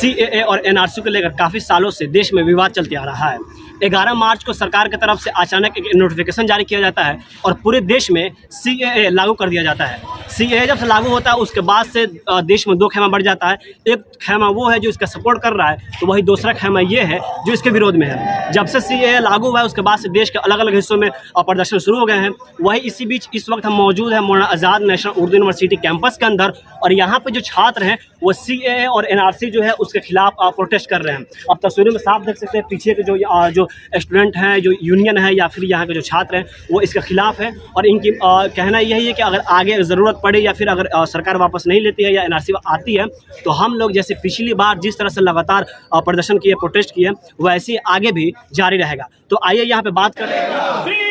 CAA और NRC को लेकर काफ़ी सालों से देश में विवाद चलते आ रहा है। 11 मार्च को सरकार की तरफ से अचानक एक नोटिफिकेशन जारी किया जाता है और पूरे देश में सीएए लागू कर दिया जाता है। सीएए जब से लागू होता है उसके बाद से देश में दो खेमा बढ़ जाता है। एक खेमा वो है जो इसका सपोर्ट कर रहा है, तो वही दूसरा खेमा ये है जो इसके विरोध में है। जब से सीएए लागू हुआ है उसके बाद से देश के अलग अलग हिस्सों में प्रदर्शन शुरू हो गए हैं। वही इसी बीच इस वक्त हम मौजूद हैं मौलाना आज़ाद नेशनल उर्दू यूनिवर्सिटी कैंपस के अंदर, और यहाँ पे जो छात्र हैं वो सीएए और एनआरसी जो है उसके खिलाफ प्रोटेस्ट कर रहे हैं। अब तस्वीरों में साफ देख सकते हैं पीछे के जो स्टूडेंट हैं, जो यूनियन है या फिर यहाँ के जो छात्र हैं वो इसके खिलाफ है। और इनकी कहना यही है कि अगर आगे ज़रूरत पड़े या फिर अगर सरकार वापस नहीं लेती है या एनआरसी आती है तो हम लोग जैसे पिछली बार जिस तरह से लगातार प्रदर्शन किए, प्रोटेस्ट किए, वैसे ही आगे भी जारी रहेगा। तो आइए यहाँ पे बात करें।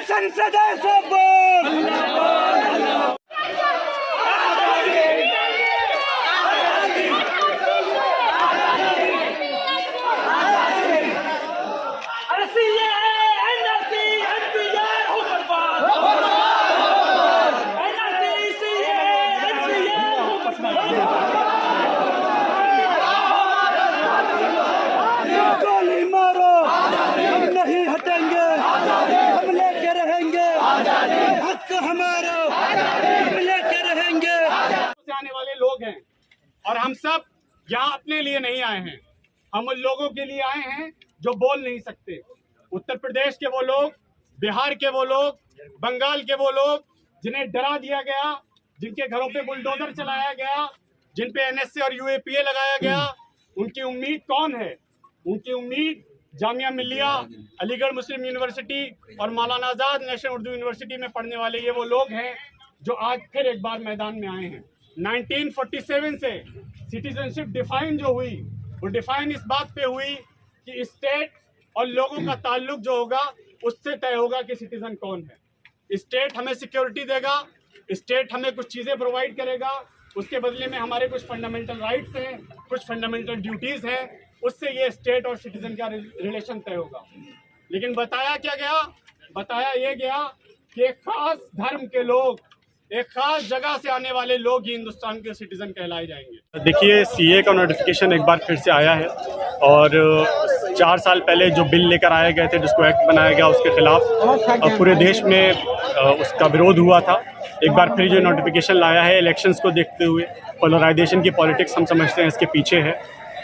संसद ऐसा बोल गोली मारो, हम नहीं हटेंगे, हम लेके रहेंगे, हक हमारा, हम लेके रहेंगे। से आने वाले लोग हैं और हम सब यहाँ अपने लिए नहीं आए हैं, हम उन लोगों के लिए आए हैं जो बोल नहीं सकते। उत्तर प्रदेश के वो लोग, बिहार के वो लोग, बंगाल के वो लोग जिन्हें डरा दिया गया, जिनके घरों पे बुलडोजर चलाया गया, जिन पे एनएसए और यूएपीए लगाया गया, उनकी उम्मीद कौन है? उनकी उम्मीद जामिया मिल्लिया, अलीगढ़ मुस्लिम यूनिवर्सिटी और मौलाना आज़ाद नेशनल उर्दू यूनिवर्सिटी में पढ़ने वाले ये वो लोग हैं जो आज फिर एक बार मैदान में आए हैं। 1947 से सिटीजनशिप डिफाइन जो हुई, वो डिफाइन इस बात पे हुई कि स्टेट और लोगों का ताल्लुक जो होगा उससे तय होगा कि सिटीजन कौन है। स्टेट हमें सिक्योरिटी देगा, स्टेट हमें कुछ चीज़ें प्रोवाइड करेगा, उसके बदले में हमारे कुछ फंडामेंटल राइट्स हैं, कुछ फंडामेंटल ड्यूटीज़ हैं, उससे ये स्टेट और सिटीजन का रिलेशन तय होगा। लेकिन बताया क्या गया? बताया ये गया कि एक खास धर्म के लोग, एक खास जगह से आने वाले लोग ही हिंदुस्तान के सिटीजन कहलाए जाएंगे। देखिए, सीए का नोटिफिकेशन एक बार फिर से आया है और 4 साल पहले जो बिल लेकर आए गए थे, जिसको एक्ट बनाया गया, उसके खिलाफ पूरे देश में उसका विरोध हुआ था। एक बार फिर जो नोटिफिकेशन लाया है इलेक्शंस को देखते हुए, पोलराइजेशन की पॉलिटिक्स हम समझते हैं इसके पीछे है।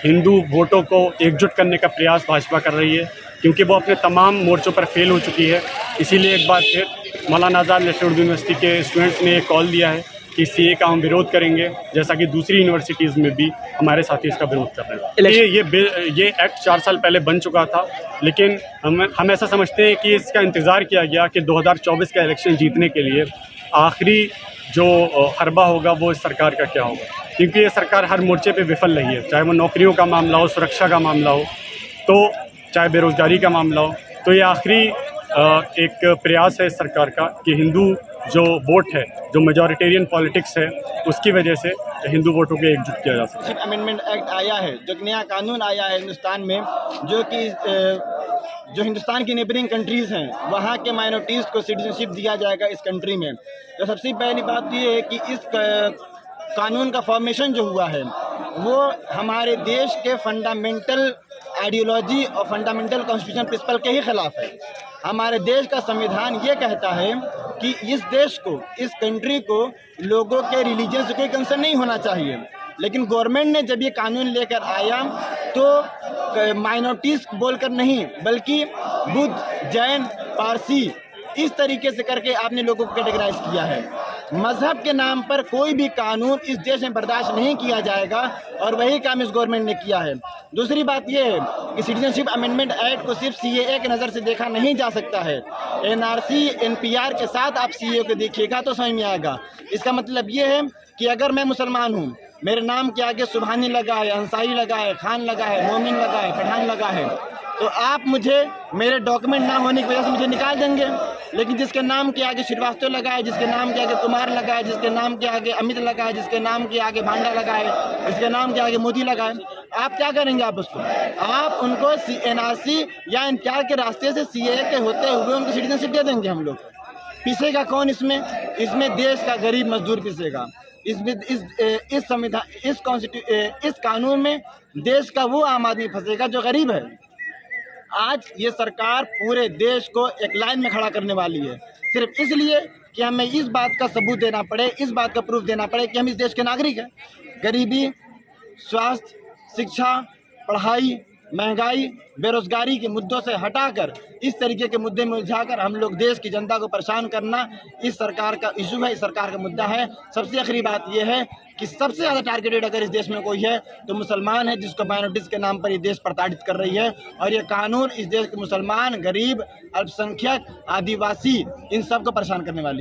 हिंदू वोटों को एकजुट करने का प्रयास भाजपा कर रही है क्योंकि वो अपने तमाम मोर्चों पर फेल हो चुकी है। इसीलिए एक बार फिर मौलाना आज़ाद नेशनल उर्दू यूनिवर्सिटी के स्टूडेंट्स ने एक कॉल दिया है कि सीए का हम विरोध करेंगे, जैसा कि दूसरी यूनिवर्सिटीज़ में भी हमारे साथी इसका विरोध कर रहे हैं। ये एक्ट 4 साल पहले बन चुका था, लेकिन हम ऐसा समझते हैं कि इसका इंतज़ार किया गया कि 2024 का इलेक्शन जीतने के लिए आखिरी जो हरबा होगा वो इस सरकार का क्या होगा, क्योंकि ये सरकार हर मोर्चे पे विफल रही है। चाहे वो नौकरियों का मामला हो, सुरक्षा का मामला हो, तो चाहे बेरोज़गारी का मामला हो, तो ये आखिरी एक प्रयास है इस सरकार का कि हिंदू जो वोट है, जो मेजॉरिटेरियन पॉलिटिक्स है, उसकी वजह से हिंदू वोटों को एकजुट किया जा सके। अमेंडमेंट एक्ट आया है, जो नया कानून आया है हिंदुस्तान में, जो कि जो हिंदुस्तान की नेबरिंग कंट्रीज़ हैं वहाँ के माइनॉरिटीज़ को सिटीजनशिप दिया जाएगा इस कंट्री में। तो सबसे पहली बात ये है कि इस कानून का फॉर्मेशन जो हुआ है वो हमारे देश के फंडामेंटल आइडियोलॉजी और फंडामेंटल कॉन्स्टिट्यूशन प्रिंसिपल के ही खिलाफ है। हमारे देश का संविधान ये कहता है कि इस देश को, इस कंट्री को लोगों के रिलीजन से कोई कंसर्न नहीं होना चाहिए। लेकिन गवर्नमेंट ने जब ये कानून लेकर आया तो माइनॉरिटीज़ बोलकर नहीं, बल्कि बुद्ध, जैन, पारसी, इस तरीके से करके आपने लोगों को कैटेगराइज किया है। मज़हब के नाम पर कोई भी कानून इस देश में बर्दाश्त नहीं किया जाएगा और वही काम इस गवर्नमेंट ने किया है। दूसरी बात यह है कि सिटीजनशिप अमेंडमेंट एक्ट को सिर्फ सीएए की नज़र से देखा नहीं जा सकता है। एनआरसी, एनपीआर के साथ आप सीएए को देखिएगा तो समझ में आएगा। इसका मतलब ये है कि अगर मैं मुसलमान हूँ, मेरे नाम के आगे सुबहानी लगा है, अंसारी लगा है, खान लगा है, मोमिन लगा है, पठान लगा है, तो आप मुझे मेरे डॉक्यूमेंट ना होने की वजह से मुझे निकाल देंगे। लेकिन जिसके नाम के आगे श्रीवास्तव लगा है, जिसके नाम के आगे कुमार लगा है, जिसके नाम के आगे अमित लगा है, जिसके नाम के आगे भांडा लगा है, जिसके नाम के आगे मोदी लगा है, आप क्या करेंगे? आप उसको, आप उनको NRC या इनकार के रास्ते से CAA के होते हुए उनको सिटीजनशिप दे देंगे हम लोग। पिसेगा कौन इसमें? इसमें देश का गरीब मजदूर पिसेगा। इस संविधान, इस कानून में देश का वो आम आदमी फंसेगा जो गरीब है। आज ये सरकार पूरे देश को एक लाइन में खड़ा करने वाली है, सिर्फ इसलिए कि हमें इस बात का सबूत देना पड़े, इस बात का प्रूफ देना पड़े कि हम इस देश के नागरिक हैं। गरीबी, स्वास्थ्य, शिक्षा, पढ़ाई, महंगाई, बेरोजगारी के मुद्दों से हटाकर इस तरीके के मुद्दे में उलझाकर हम लोग देश की जनता को परेशान करना इस सरकार का इशू है, इस सरकार का मुद्दा है। सबसे आखिरी बात यह है कि सबसे ज़्यादा टारगेटेड अगर इस देश में कोई है तो मुसलमान है, जिसको माइनॉरिटीज़ के नाम पर ये देश प्रताड़ित कर रही है। और ये कानून इस देश के मुसलमान, गरीब, अल्पसंख्यक, आदिवासी, इन सब को परेशान करने वाली